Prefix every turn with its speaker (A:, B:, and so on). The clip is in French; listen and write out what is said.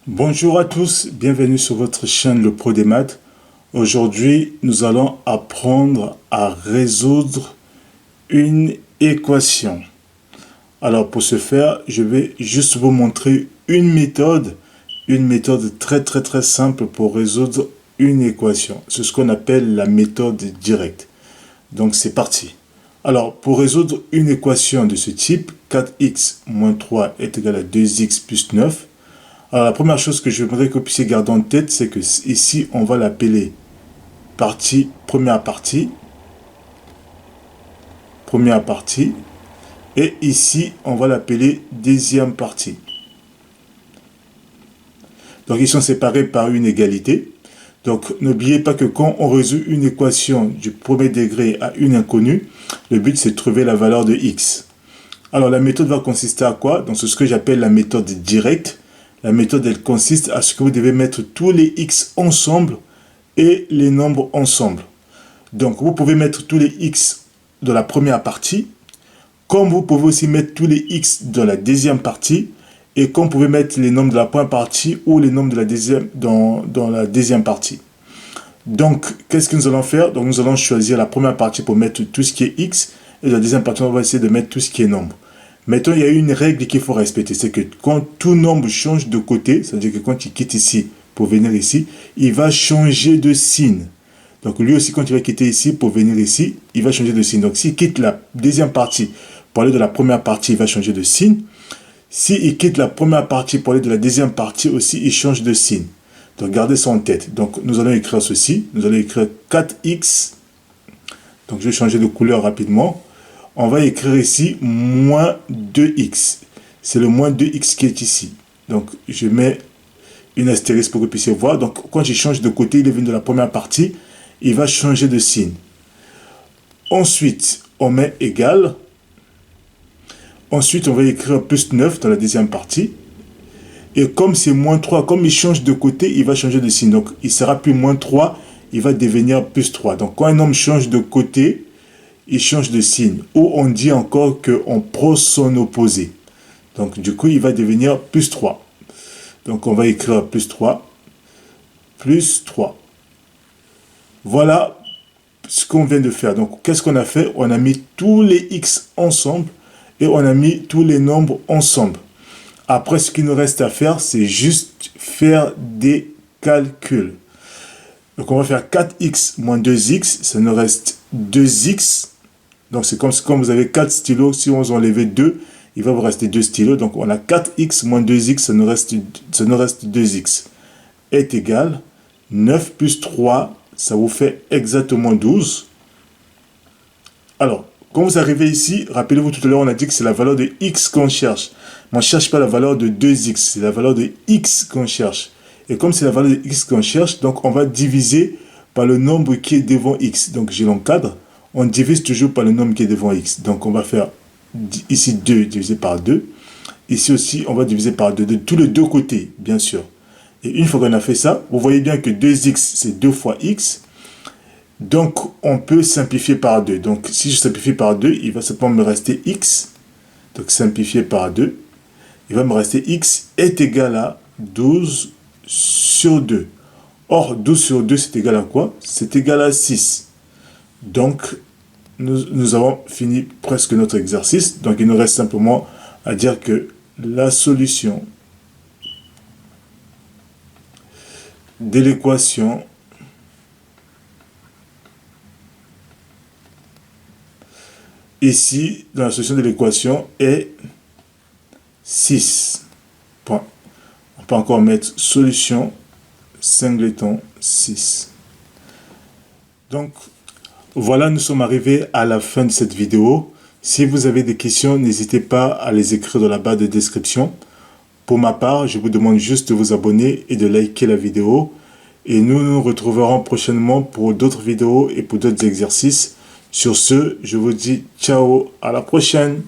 A: Bonjour à tous, bienvenue sur votre chaîne Le Pro des Maths. Aujourd'hui, nous allons apprendre à résoudre une équation. Alors pour ce faire, je vais juste vous montrer une méthode très simple pour résoudre une équation. C'est ce qu'on appelle la méthode directe. Donc c'est parti. Alors pour résoudre une équation de ce type, 4x moins 3 est égal à 2x plus 9. Alors la première chose que je voudrais que vous puissiez garder en tête, c'est que ici, on va l'appeler première partie. Et ici, on va l'appeler deuxième partie. Donc ils sont séparés par une égalité. Donc n'oubliez pas que quand on résout une équation du premier degré à une inconnue, le but c'est de trouver la valeur de x. Alors la méthode va consister à quoi? Donc c'est ce que j'appelle la méthode directe. La méthode, elle consiste à ce que vous devez mettre tous les x ensemble et les nombres ensemble. Donc, vous pouvez mettre tous les x de la première partie, comme vous pouvez aussi mettre tous les x de la deuxième partie, et comme vous pouvez mettre les nombres de la première partie ou les nombres de la deuxième dans la deuxième partie. Donc, qu'est-ce que nous allons faire? Donc, nous allons choisir la première partie pour mettre tout ce qui est x, et la deuxième partie, on va essayer de mettre tout ce qui est nombre. Maintenant, il y a une règle qu'il faut respecter, c'est que quand tout nombre change de côté, c'est-à-dire que quand il quitte ici pour venir ici, il va changer de signe. Donc lui aussi, quand il va quitter ici pour venir ici, il va changer de signe. Donc s'il quitte la deuxième partie pour aller de la première partie, il va changer de signe. S'il quitte la première partie pour aller de la deuxième partie aussi, il change de signe. Donc gardez ça en tête. Donc nous allons écrire ceci. Nous allons écrire 4x. Donc je vais changer de couleur rapidement. On va écrire ici moins 2x. C'est le moins 2x qui est ici. Donc, je mets une astérisque pour que vous puissiez voir. Donc, quand je change de côté, il est venu de la première partie. Il va changer de signe. Ensuite, on met égal. Ensuite, on va écrire plus 9 dans la deuxième partie. Et comme c'est moins 3, comme il change de côté, il va changer de signe. Donc, il sera plus moins 3, il va devenir plus 3. Donc, quand un nombre change de côté, il change de signe. Ou on dit encore qu'on prend son opposé. Donc du coup, il va devenir plus 3. Donc on va écrire plus 3. Plus 3. Voilà ce qu'on vient de faire. Donc qu'est-ce qu'on a fait? On a mis tous les x ensemble et on a mis tous les nombres ensemble. Après, ce qu'il nous reste à faire, c'est juste faire des calculs. Donc on va faire 4x moins 2x, ça nous reste 2x. Donc c'est comme quand vous avez 4 stylos, si on enlève 2, il va vous rester 2 stylos. Donc on a 4x moins 2x, ça nous reste 2x. Est égal 9 plus 3, ça vous fait exactement 12. Alors, quand vous arrivez ici, rappelez-vous tout à l'heure, on a dit que c'est la valeur de x qu'on cherche. Mais on ne cherche pas la valeur de 2x, c'est la valeur de x qu'on cherche. Et comme c'est la valeur de x qu'on cherche, donc on va diviser par le nombre qui est devant x. Donc je l'encadre. On divise toujours par le nombre qui est devant x. Donc on va faire ici 2 divisé par 2. Ici aussi, on va diviser par 2. De tous les deux côtés, bien sûr. Et une fois qu'on a fait ça, vous voyez bien que 2x, c'est 2 fois x. Donc on peut simplifier par 2. Donc si je simplifie par 2, il va simplement me rester x. Donc simplifier par 2. Il va me rester x est égal à 12 sur 2. Or, 12 sur 2, c'est égal à quoi? C'est égal à 6. Donc, nous avons fini presque notre exercice. Donc, il nous reste simplement à dire que la solution de l'équation ici, dans la solution de l'équation, est 6. Point. On peut encore mettre solution singleton 6. Donc, voilà, nous sommes arrivés à la fin de cette vidéo. Si vous avez des questions, n'hésitez pas à les écrire dans la barre de description. Pour ma part, je vous demande juste de vous abonner et de liker la vidéo. Et nous nous retrouverons prochainement pour d'autres vidéos et pour d'autres exercices. Sur ce, je vous dis ciao, à la prochaine.